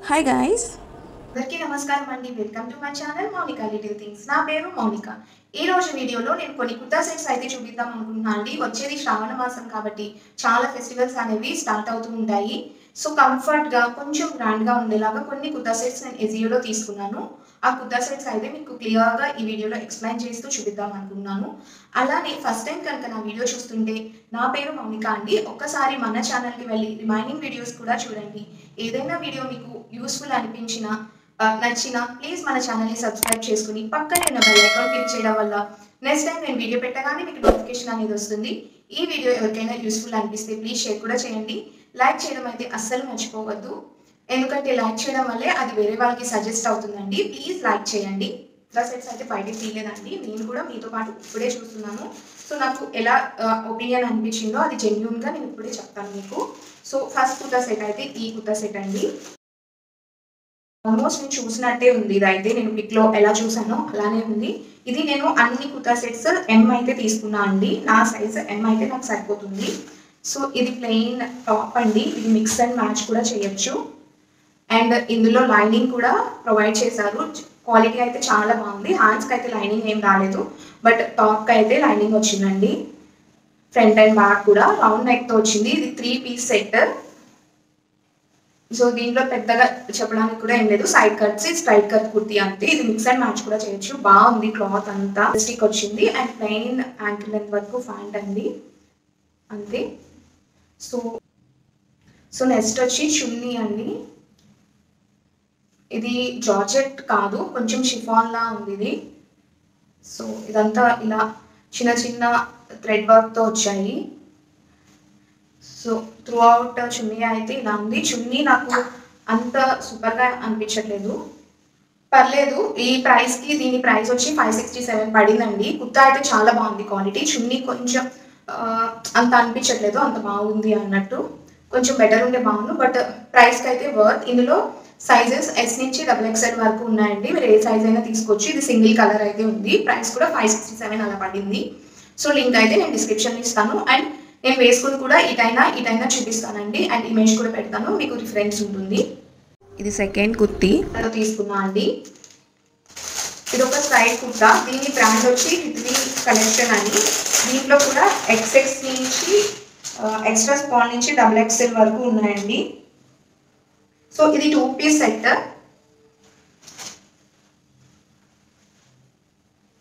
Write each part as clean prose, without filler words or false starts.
Hi guys. అందరికీ నమస్కారం అండి. Welcome to my channel Mounika little things. నా పేరు మౌనిక. ఈ రోజు వీడియోలో నేను కొన్ని కుర్తా సెట్స్ అయితే చూపిద్దాం అనుకుంటున్నాను అండి. వచ్చేది శ్రావణ మాసం కాబట్టి చాలా ఫెస్టివల్స్ అనేవి స్టార్ట్ అవుతూ ఉంటాయి. సో కంఫర్ట్గా కొంచెం గ్రాండ్గా ఉండేలాగా కొన్ని కుర్తా సెట్స్ నేను ఎజియోలో తీసుకున్నాను. ఆ కుర్తా సెట్స్ అయితే మీకు క్లియర్గా ఈ వీడియోలో ఎక్స్ప్లెయిన్ చేస్తూ చూపిద్దాం అనుకున్నాను. అలానే ఫస్ట్ టైం కనుక నా వీడియో చూస్తుంటే నా పేరు మౌనిక అండి. ఒక్కసారి మన ఛానల్కి వెళ్ళి రిమైనింగ్ వీడియోస్ కూడా చూడండి. ఏదైనా వీడియో మీకు యూస్ఫుల్ అనిపించినా నచ్చినా ప్లీజ్ మన ఛానల్ని సబ్స్క్రైబ్ చేసుకుని పక్కనే ఉన్న బెల్ ఐకాన్ క్లిక్ చేయడం వల్ల నెక్స్ట్ టైం నేను వీడియో పెట్టగానే మీకు నోటిఫికేషన్ అనేది వస్తుంది. ఈ వీడియో ఎవరికైనా యూస్ఫుల్ అనిపిస్తే ప్లీజ్ షేర్ కూడా చేయండి. లైక్ చేయడం అయితే అస్సలు మర్చిపోవద్దు, ఎందుకంటే లైక్ చేయడం వల్లే అది వేరే వాళ్ళకి సజెస్ట్ అవుతుందండి. ప్లీజ్ లైక్ చేయండి. ఇలా సెట్స్ అయితే బయటకి తీయలేదండి, నేను కూడా మీతో పాటు ఇప్పుడే చూస్తున్నాను. సో నాకు ఎలా ఒపీనియన్ అనిపించిందో అది జెన్యూన్గా నేను ఇప్పుడే చెప్తాను మీకు. సో ఫస్ట్ కుర్తా సెట్ అయితే ఈ కుర్తా సెట్ అండి. ఆల్మోస్ట్ నేను చూసినట్టే ఉంది. ఇదైతే నేను పిక్లో ఎలా చూసానో అలానే ఉంది. ఇది నేను అన్ని కుర్తా సెట్స్ ఎం అయితే తీసుకున్నా అండి. నా సైజ్ ఎం అయితే నాకు సరిపోతుంది. సో ఇది ప్లెయిన్ టాప్ అండి. ఇది మిక్స్ అండ్ మ్యాచ్ కూడా చేయొచ్చు. అండ్ ఇందులో లైనింగ్ కూడా ప్రొవైడ్ చేశారు. క్వాలిటీ అయితే చాలా బాగుంది. హ్యాండ్స్కి అయితే లైనింగ్ ఏం రాలేదు, బట్ టాప్కి అయితే లైనింగ్ వచ్చిందండి. ఫ్రంట్ అండ్ బ్యాక్ కూడా రౌండ్ నెక్తో వచ్చింది. ఇది 3 పీస్ సెట్. సో దీంట్లో పెద్దగా చెప్పడానికి కూడా ఏం లేదు. Side cuts, straight cut kurti అంతే. ఇది మిక్స్ అండ్ మ్యాచ్ కూడా చేయొచ్చు. బాగుంది. క్లాత్ అంతా స్టిక్ వచ్చింది అండ్ ప్లెయిన్ యాంకిల్ లెంత్ వరకు ప్యాంట్ అండి అంతే. సో సో నెక్స్ట్ వచ్చి చున్నీ అండి. ఇది జార్జెట్ కాదు, కొంచెం షిఫాన్ లా ఉంది ఇది. సో ఇదంతా ఇలా చిన్న చిన్న థ్రెడ్ వర్క్తో వచ్చాయి. సో త్రూ అవుట్ చున్నీ అయితే ఇలా ఉంది. చున్నీ నాకు అంత సూపర్గా అనిపించట్లేదు, పర్లేదు. ఈ ప్రైస్కి దీని ప్రైస్ వచ్చి 567 పడిందండి. కుర్తా అయితే చాలా బాగుంది క్వాలిటీ. చున్నీ కొంచెం అంత అనిపించట్లేదు, అంత బాగుంది అన్నట్టు. కొంచెం బెటర్ ఉంటే బాగుండు, బట్ ప్రైస్కి అయితే వర్త్. ఇందులో సైజెస్ ఎస్ నుంచి XXL వరకు ఉన్నాయండి. మీరు ఏ సైజ్ అయినా తీసుకోవచ్చు. ఇది సింగిల్ కలర్ అయితే ఉంది. ప్రైస్ కూడా 567 అలా పడింది. సో లింక్ అయితే నేను డిస్క్రిప్షన్లో ఇస్తాను. అండ్ నేను వేసుకుని కూడా ఇటైనా చూపిస్తానండి. అండ్ ఇమేజ్ కూడా పెడతాను, మీకు రిఫరెన్స్ ఉంటుంది. ఇది సెకండ్ కుర్తీ. తీసుకున్నా అండి. ఇది ఒక స్ట్రైట్ కుర్తా. దీని బ్రాండ్ వచ్చి హిత్వీ కలెక్షన్ అని. దీంట్లో కూడా XX నుంచి ఎక్స్ట్రా స్మాల్ నుంచి XXL వరకు ఉన్నాయండి. సో ఇది 2 పీస్ సెట్.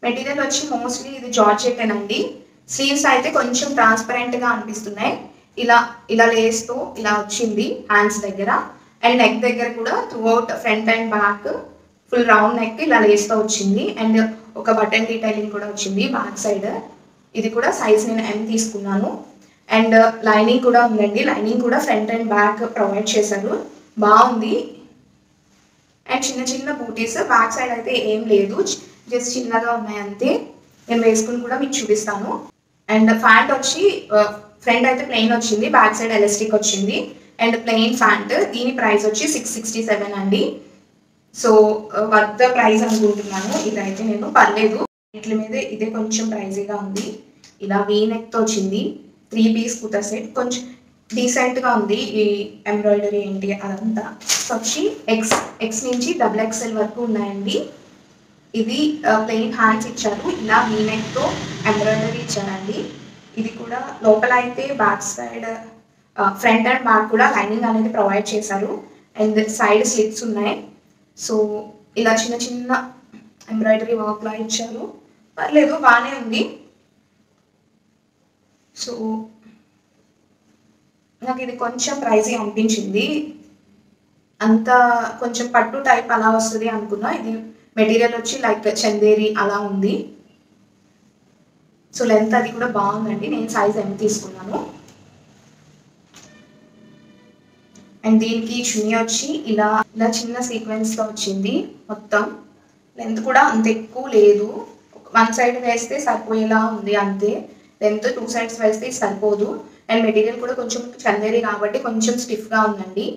మెటీరియల్ వచ్చి మోస్ట్లీ ఇది జార్జెట్ అండి. స్లీవ్స్ అయితే కొంచెం ట్రాన్స్పరెంట్గా అనిపిస్తున్నాయి. ఇలా ఇలా లేస్తూ ఇలా వచ్చింది హ్యాండ్స్ దగ్గర. అండ్ నెక్ దగ్గర కూడా through out front and back full round neck ఇలా లేస్తూ వచ్చింది. అండ్ ఒక బటన్ డీటైలింగ్ కూడా వచ్చింది బ్యాక్ సైడ్. ఇది కూడా సైజ్ నేను M తీసుకున్నాను. అండ్ లైనింగ్ కూడా ఉందండి. లైనింగ్ కూడా ఫ్రంట్ అండ్ బ్యాక్ ప్రొవైడ్ చేశారు, బాగుంది. అండ్ చిన్న చిన్న బూటీస్. బ్యాక్ సైడ్ అయితే ఏం లేదు, జస్ట్ చిన్నగా ఉన్నాయి అంతే. నేను వేసుకుని కూడా మీకు చూపిస్తాను. అండ్ ప్యాంట్ వచ్చి ఫ్రంట్ అయితే ప్లెయిన్ వచ్చింది, బ్యాక్ సైడ్ ఎలాస్టిక్ వచ్చింది. And plain pant. దీని ప్రైస్ వచ్చి 667 అండి. సో వర్త్ ద ప్రైస్ అనుకుంటున్నాను. ఇదైతే నేను పర్లేదు, వీటి మీద ఇదే కొంచెం ప్రైజీగా ఉంది. ఇలా వీ నెక్తో వచ్చింది. 3 పీస్ కుర్తా సెట్. కొంచెం డీసెంట్గా ఉంది. ఈ ఎంబ్రాయిడరీ ఏంటి అదంతా వచ్చి ఎక్స్ నుంచి XXL వరకు ఉన్నాయండి. ఇది ప్లెయిన్ హ్యాండ్స్ ఇచ్చారు. ఇలా వీ నెక్తో ఎంబ్రాయిడరీ ఇచ్చారండి. ఇది కూడా లోపల అయితే back side front and back కూడా లైనింగ్ అనేది ప్రొవైడ్ చేశారు. అండ్ సైడ్ స్లిట్స్ ఉన్నాయి. సో ఇలా చిన్న చిన్న ఎంబ్రాయిడరీ వర్క్లా ఇచ్చారు, పర్లేదు బాగానే ఉంది. సో నాకు ఇది కొంచెం ప్రైజీ అనిపించింది. అంత కొంచెం పట్టు టైప్ అలా వస్తుంది అనుకున్నా. ఇది మెటీరియల్ వచ్చి లైక్ చందేరి అలా ఉంది. సో లెంత్ అది కూడా బాగుందండి. నేను సైజ్ M తీసుకున్నాను. అండ్ దీనికి చున్నీ వచ్చి ఇలా ఇలా చిన్న సీక్వెన్స్తో వచ్చింది మొత్తం. లెంత్ కూడా అంత ఎక్కువ లేదు, 1 సైడ్ వేస్తే సరిపోయేలా ఉంది అంతే. లెంత్ 2 సైడ్స్ వేస్తే సరిపోదు. అండ్ మెటీరియల్ కూడా కొంచెం చందేరి కాబట్టి కొంచెం స్టిఫ్గా ఉందండి.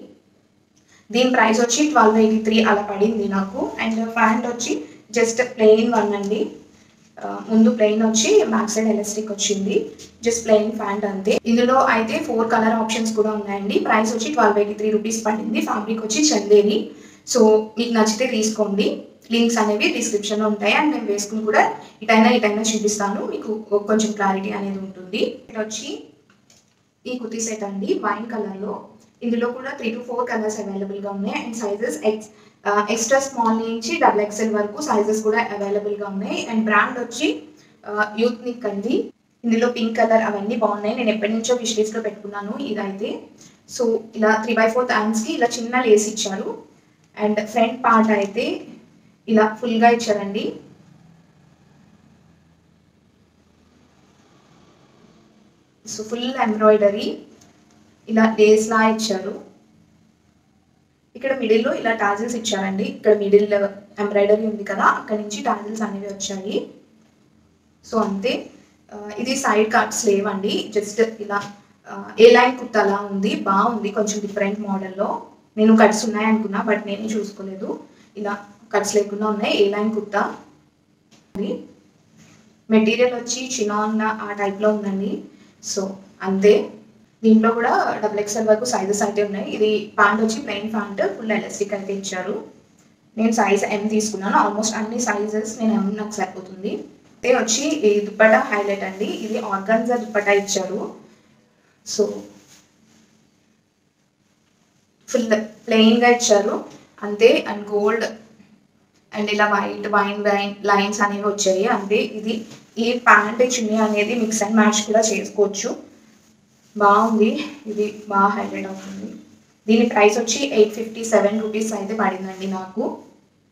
దీని ప్రైస్ వచ్చి 1283 అలా పడింది నాకు. అండ్ ప్యాంట్ వచ్చి జస్ట్ ప్లెయిన్ వన్ అండి. ముందు ప్లెయిన్ వచ్చి బ్యాక్ సైడ్ ఎలాస్టిక్ వచ్చింది, జస్ట్ ప్లెయిన్ ప్యాంట్ అంతే. ఇందులో అయితే 4 కలర్ ఆప్షన్స్ కూడా ఉన్నాయండి. ప్రైస్ వచ్చి 1283 రూపీస్ పడింది. ఫ్యాబ్రిక్ వచ్చి చందేరి. సో మీకు నచ్చితే తీసుకోండి. లింక్స్ అనేవి డిస్క్రిప్షన్లో ఉంటాయి అండ్ నేను వేసుకుని కూడా ఇటైనా చూపిస్తాను, మీకు కొంచెం క్లారిటీ అనేది ఉంటుంది. ఇది వచ్చి ఈ కుర్తీ సెట్ అండి, వైన్ కలర్లో. ఇందులో కూడా 3 to 4 కలర్స్ అవైలబుల్గా ఉన్నాయి అండ్ సైజెస్ ఎక్స్ట్రా స్మాల్ నుంచి XXL వరకు సైజెస్ కూడా అవైలబుల్గా ఉన్నాయి. అండ్ బ్రాండ్ వచ్చి యూత్నిక్ అండి. ఇందులో పింక్ కలర్ అవన్నీ బాగున్నాయి. నేను ఎప్పటి నుంచో విష్ లిస్ట్లో పెట్టుకున్నాను ఇదైతే. సో ఇలా 3/4 హ్యాండ్స్కి ఇలా చిన్న లేస్ ఇచ్చారు అండ్ ఫ్రంట్ పార్ట్ అయితే ఇలా ఫుల్గా ఇచ్చారండి. సో ఫుల్ ఎంబ్రాయిడరీ ఇలా లేస్లా ఇచ్చారు. ఇక్కడ మిడిల్లో ఇలా టాజిల్స్ ఇచ్చారండి. ఇక్కడ మిడిల్ ఎంబ్రాయిడరీ ఉంది కదా, అక్కడ నుంచి టాజిల్స్ అనేవి వచ్చాయి. సో అంతే. ఇది సైడ్ కట్ స్లీవ్ అండి, జస్ట్ ఇలా ఏ లైన్ కుర్తాలా ఉంది, బాగుంది, కొంచెం డిఫరెంట్ మోడల్లో. నేను కట్స్ ఉన్నాయి అనుకున్నా బట్ నేనే చూసుకోలేదు. ఇలా కట్స్ లేకుండా ఉన్నాయి, ఏ లైన్ కుర్తా. మెటీరియల్ వచ్చి చినాన్ ఆ టైప్లో ఉందండి. సో అంతే. దీంట్లో కూడా XXL వరకు సైజెస్ అయితే ఉన్నాయి. ఇది ప్యాంట్ వచ్చి ప్లెయిన్ ప్యాంట్, ఫుల్ ఎలాస్టిక్ అయితే ఇచ్చారు. నేను సైజ్ M తీసుకున్నాను. ఆల్మోస్ట్ అన్ని సైజెస్ నేను M నాకు సరిపోతుంది. ఇది వచ్చి ఈ దుప్పటా హైలైట్ అండి. ఇది ఆర్గాన్జా దుప్పటా ఇచ్చారు. సో ఫుల్ ప్లెయిన్గా ఇచ్చారు అంతే. అండ్ గోల్డ్ అండ్ ఇలా వైట్ వైన్ లైన్స్ అనేవి వచ్చాయి అంతే. ఇది ఈ ప్యాంట్ చున్నీ అనేది మిక్స్ అండ్ మ్యాచ్ కూడా చేసుకోవచ్చు, బాగుంది. ఇది బాగా హైలైట్ అవుతుంది. దీని ప్రైస్ వచ్చి 857 రూపీస్ అయితే పడిందండి నాకు.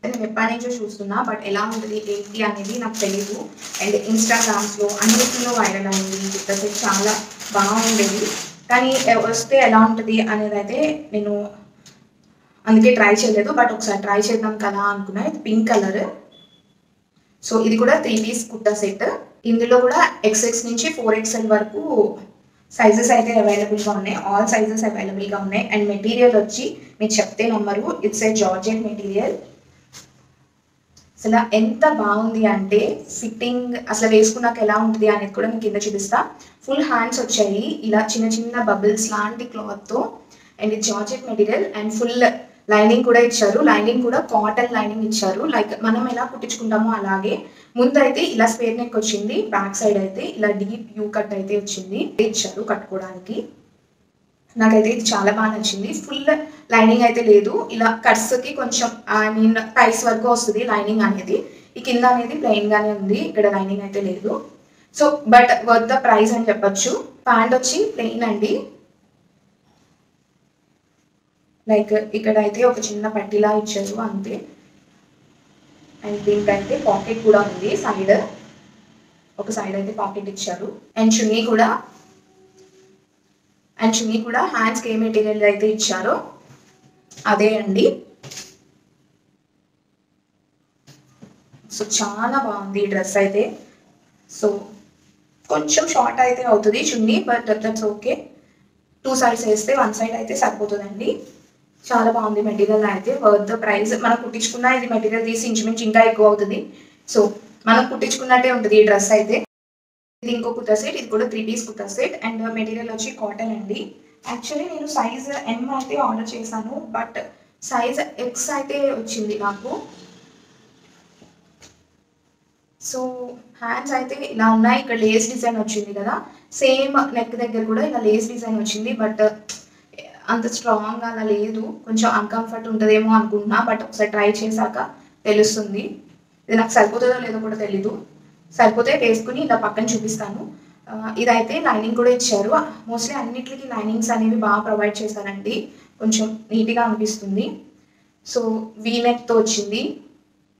నేను ఎప్పటి నుంచో చూస్తున్నా బట్ ఎలా ఉంటుంది ఏంటి అనేది నాకు తెలీదు. అండ్ ఇన్స్టాగ్రామ్స్లో అన్నిటిలో వైరల్ అయింది. కుర్తా సెట్ చాలా బాగుండేది, కానీ వస్తే ఎలా ఉంటుంది అనేది అయితే నేను అందుకే ట్రై చేయలేదు. బట్ ఒకసారి ట్రై చేద్దాం కదా అనుకున్నా. ఇది పింక్ కలర్. సో ఇది కూడా 3 పీస్ కుర్తా సెట్. ఇందులో కూడా XX నుంచి 4XL వరకు సైజెస్ అయితే అవైలబుల్గా ఉన్నాయి. ఆల్ సైజెస్ అవైలబుల్గా ఉన్నాయి. అండ్ మెటీరియల్ వచ్చి మీరు చెప్తే నమ్మరు, ఇట్స్ ఏ జార్జెట్ మెటీరియల్. అసలు ఎంత బాగుంది అంటే ఫిట్టింగ్ అసలు వేసుకున్నాక ఎలా ఉంటుంది అనేది కూడా మీకు కింద చూపిస్తా. ఫుల్ హ్యాండ్స్ వచ్చాయి ఇలా చిన్న చిన్న బబుల్స్ లాంటి క్లాత్తో. అండ్ ఇది georgette material and full lining కూడా ఇచ్చారు. లైనింగ్ కూడా కాటన్ లైనింగ్ ఇచ్చారు, లైక్ మనం ఎలా కుట్టించుకుంటామో అలాగే. ముందు అయితే ఇలా స్క్వేర్ నెక్ వచ్చింది, బ్యాక్ సైడ్ అయితే ఇలా డీప్ యూ కట్ అయితే వచ్చింది ఇచ్చారు కట్టుకోవడానికి. నాకైతే ఇది చాలా బాగా నచ్చింది. ఫుల్ లైనింగ్ అయితే లేదు, ఇలా కట్స్కి కొంచెం టైస్ వరకు వస్తుంది లైనింగ్ అనేది. ఈ కింద అనేది ప్లెయిన్ గానే ఉంది, ఇక్కడ లైనింగ్ అయితే లేదు. So but worth the price అని చెప్పొచ్చు. ప్యాంట్ వచ్చి ప్లెయిన్ అండి, లైక్ ఇక్కడ అయితే ఒక చిన్న పట్టిలా ఇచ్చారు అంతే. అండ్ దీనికైతే పాకెట్ కూడా ఉంది, సైడ్ ఒక సైడ్ అయితే పాకెట్ ఇచ్చారు. అండ్ చున్నీ కూడా హ్యాండ్స్కి ఏ మెటీరియల్ అయితే ఇచ్చారో అదే అండి. సో చాలా బాగుంది ఈ డ్రెస్ అయితే. సో కొంచెం షార్ట్ అయితే అవుతుంది చున్నీ, బట్ దట్స్ ఓకే. 2 సైడ్స్ వేస్తే 1 సైడ్ అయితే సరిపోతుందండి. చాలా బాగుంది మెటీరియల్ అయితే, వర్త్ ద ప్రైస్. మనం కుట్టించుకున్న ఇది మెటీరియల్ తీసి ఇంచుమించు ఇంకా ఎక్కువ అవుతుంది. సో మనం కుట్టించుకున్నట్టే ఉంటుంది ఈ డ్రెస్ అయితే. ఇది ఇంకో కుర్తా సెట్, ఇది కూడా 3 piece kurta set. And material వచ్చి కాటన్ అండి. యాక్చువల్లీ నేను సైజ్ M అయితే ఆర్డర్ చేశాను, బట్ సైజ్ X అయితే వచ్చింది నాకు. సో హ్యాండ్స్ అయితే ఇలా ఉన్నాయి, ఇక్కడ లేస్ డిజైన్ వచ్చింది కదా, సేమ్ నెక్ దగ్గర కూడా ఇలా లేస్ డిజైన్ వచ్చింది. బట్ అంత స్ట్రాంగ్గా అలా లేదు, కొంచెం అన్కంఫర్ట్ ఉంటుందేమో అనుకుంటున్నా. బట్ ఒకసారి ట్రై చేశాక తెలుస్తుంది. ఇది నాకు సరిపోతుందో లేదో కూడా తెలీదు. సరిపోతే వేసుకుని ఇలా పక్కన చూపిస్తాను. ఇదైతే లైనింగ్ కూడా ఇచ్చారు. మోస్ట్లీ అన్నిటికీ లైనింగ్స్ అనేవి బాగా ప్రొవైడ్ చేశారండి, కొంచెం నీట్గా అనిపిస్తుంది. సో వీనెక్తో వచ్చింది.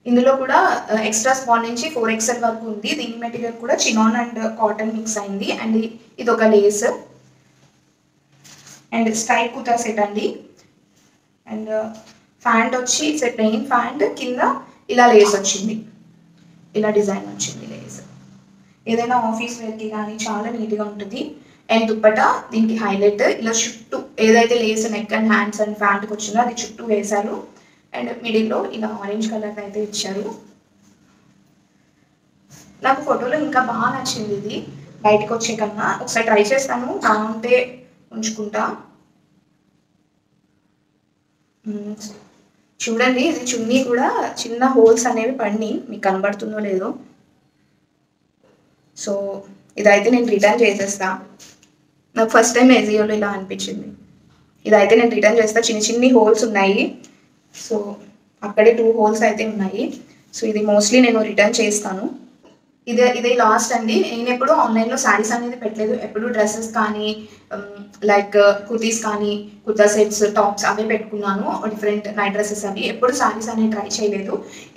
ఇందులో కూడా ఎక్స్ట్రా స్మాల్ నుంచి 4XL వరకు ఉంది. దీని మెటీరియల్ కూడా చినాన్ అండ్ కాటన్ మిక్స్ అయింది. అండ్ ఇది ఒక lace. And stripe kurta set అండి. అండ్ ప్యాంట్ వచ్చి ప్లెయిన్ ప్యాంట్, కింద ఇలా లేస్ వచ్చింది, ఇలా డిజైన్ వచ్చింది లేస్. ఏదైనా ఆఫీస్ వేర్కి కానీ చాలా నీట్గా ఉంటుంది. అండ్ దుప్పటా దీనికి హైలైట్, ఇలా చుట్టూ ఏదైతే lace neck and hands and ప్యాంట్కి వచ్చిందో అది చుట్టూ వేశారు. అండ్ మిడిల్లో ఇలా ఆరెంజ్ కలర్ అయితే ఇచ్చారు. నాకు ఫోటోలో ఇంకా బాగా నచ్చింది ఇది బయటకు వచ్చే కన్నా. ఒకసారి ట్రై చేస్తాను, బాగుంటే ఉంచుకుంటా. చూడండి ఇది చున్నీ కూడా చిన్న హోల్స్ అనేవి పడినాయి, మీకు కనబడుతుందో లేదో. సో ఇదైతే నేను రిటర్న్ చేసేస్తా. నాకు ఫస్ట్ టైం ఎజియోలో ఇలా అనిపించింది. ఇదైతే నేను రిటర్న్ చేస్తా. చిన్ని హోల్స్ ఉన్నాయి, సో అక్కడే 2 హోల్స్ అయితే ఉన్నాయి. సో ఇది మోస్ట్లీ నేను రిటర్న్ చేస్తాను. ఇదే లాస్ట్ అండి. నేను ఎప్పుడు ఆన్లైన్లో శారీస్ అనేది పెట్టలేదు. ఎప్పుడు డ్రెస్సెస్ కానీ లైక్ కుర్తీస్ కానీ, కుర్తా సెట్స్, టాప్స్ అవే పెట్టుకున్నాను, డిఫరెంట్ నైట్ డ్రెస్సెస్ అవి. ఎప్పుడు శారీస్ అనేవి ట్రై చేయలేదు.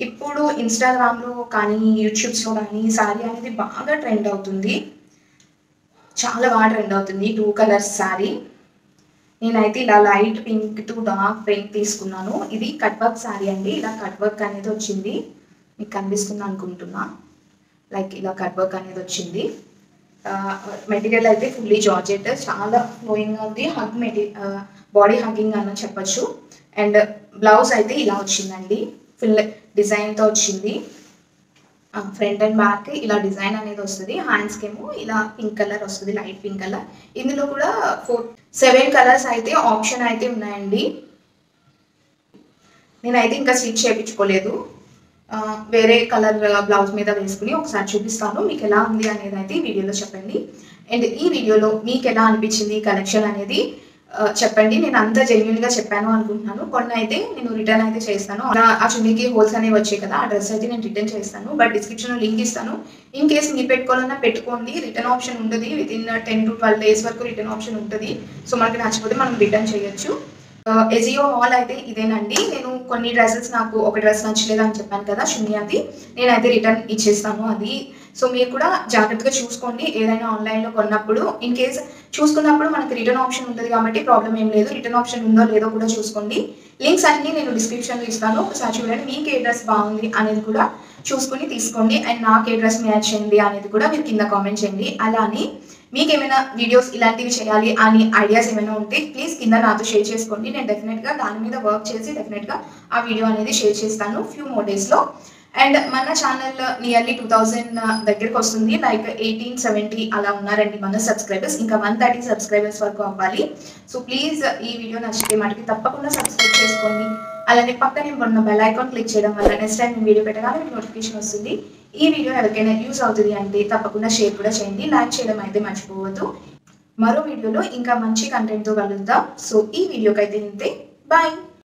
ఇప్పుడు ఇన్స్టాగ్రామ్లో కానీ యూట్యూబ్స్లో కానీ శారీ అనేది బాగా ట్రెండ్ అవుతుంది, చాలా బాగా ట్రెండ్ అవుతుంది. 2 కలర్స్ శారీ. నేనైతే ఇలా light pink to dark pink తీసుకున్నాను. ఇది కట్ వర్క్ శారీ అండి. ఇలా కట్ వర్క్ అనేది వచ్చింది, మీకు కనిపిస్తుంది అనుకుంటున్నా. లైక్ ఇలా కట్ వర్క్ అనేది వచ్చింది. మెటీరియల్ అయితే ఫుల్లీ జార్జెట్, చాలా ఫ్లోయింగ్గా ఉంది. బాడీ హగ్గింగ్ అని చెప్పచ్చు. అండ్ బ్లౌజ్ అయితే ఇలా వచ్చిందండి, ఫుల్ డిజైన్తో వచ్చింది. ఫ్రంట్ అండ్ బ్యాక్ ఇలా డిజైన్ అనేది వస్తుంది. హ్యాండ్స్కి ఏమో ఇలా పింక్ కలర్ వస్తుంది, లైట్ పింక్ కలర్. ఇందులో కూడా 7 కలర్స్ అయితే ఆప్షన్ అయితే ఉన్నాయండి. నేనైతే ఇంకా స్టిచ్ చేయించుకోలేదు, వేరే కలర్ బ్లౌజ్ మీద వేసుకుని ఒకసారి చూపిస్తాను, మీకు ఎలా ఉంది అనేది అయితే ఈ వీడియోలో చెప్పండి. అండ్ ఈ వీడియోలో మీకు ఎలా అనిపించింది ఈ కలెక్షన్ అనేది చెప్పండి. నేను అంతా జెన్యున్గా చెప్పాను అనుకుంటున్నాను. కొన్ని అయితే నేను రిటర్న్ అయితే చేస్తాను. ఆ చున్నీకి హోల్స్ అనేవి వచ్చాయి కదా, ఆ డ్రెస్ అయితే నేను రిటర్న్ చేస్తాను. బట్ డిస్క్రిప్షన్లో లింక్ ఇస్తాను. ఇన్ కేస్ మీరు పెట్టుకోవాలన్నా పెట్టుకోండి, రిటర్న్ ఆప్షన్ ఉంటుంది. వితిన్ 10 to 12 days వరకు రిటర్న్ ఆప్షన్ ఉంటుంది. సో మనకి నచ్చకపోతే మనం రిటర్న్ చేయొచ్చు. ఎజియో హాల్ అయితే ఇదేనండి. నేను కొన్ని డ్రెస్సెస్, నాకు ఒక డ్రెస్ నచ్చలేదు అని చెప్పాను కదా చున్నీ, అది నేనైతే రిటర్న్ ఇచ్చేస్తాను అది. సో మీరు కూడా జాగ్రత్తగా చూసుకోండి ఏదైనా ఆన్లైన్లో కొన్నప్పుడు. ఇన్ కేస్ చూసుకున్నప్పుడు మనకి రిటర్న్ ఆప్షన్ ఉంటుంది కాబట్టి ప్రాబ్లం ఏం లేదు. రిటర్న్ ఆప్షన్ ఉందో లేదో కూడా చూసుకోండి. లింక్స్ అన్నీ నేను డిస్క్రిప్షన్లో ఇస్తాను, ఒకసారి చూడండి. మీకు ఏ డ్రెస్ బాగుంది అనేది కూడా చూసుకొని తీసుకోండి. అండ్ నాకు ఏ డ్రెస్ మ్యాచ్ చేయండి అనేది కూడా మీరు కింద కామెంట్ చేయండి. అలానే మీకు ఏమైనా వీడియోస్ ఇలాంటివి చేయాలి అని ఐడియాస్ ఏమైనా ఉంటే ప్లీజ్ కింద నాతో షేర్ చేసుకోండి. నేను డెఫినెట్గా దాని మీద వర్క్ చేసి డెఫినెట్గా ఆ వీడియో అనేది షేర్ చేస్తాను ఫ్యూ మోర్ డేస్లో. అండ్ మన ఛానల్ నియర్లీ 2000 దగ్గరికి వస్తుంది. లైక్ 1870 అలా ఉన్నారండి మన సబ్స్క్రైబర్స్. ఇంకా 130 సబ్స్క్రైబర్స్ వరకు అవ్వాలి. సో ప్లీజ్ ఈ వీడియో నచ్చితే మనకి తప్పకుండా సబ్స్క్రైబ్ చేసుకోండి. అలానే పక్కనే ఉన్న బెల్ ఐకాన్ క్లిక్ చేయడం వల్ల నెక్స్ట్ టైం నేను వీడియో పెట్టగానే మీకు నోటిఫికేషన్ వస్తుంది. ఈ వీడియో ఎవరికైనా యూస్ అవుతుంది అంటే తప్పకుండా షేర్ కూడా చేయండి, లైక్ చేయడం అయితే మర్చిపోవద్దు. మరో వీడియోలో ఇంకా మంచి కంటెంట్తో కలుద్దాం. సో ఈ వీడియోకి అయితే ఇంతే, బాయ్.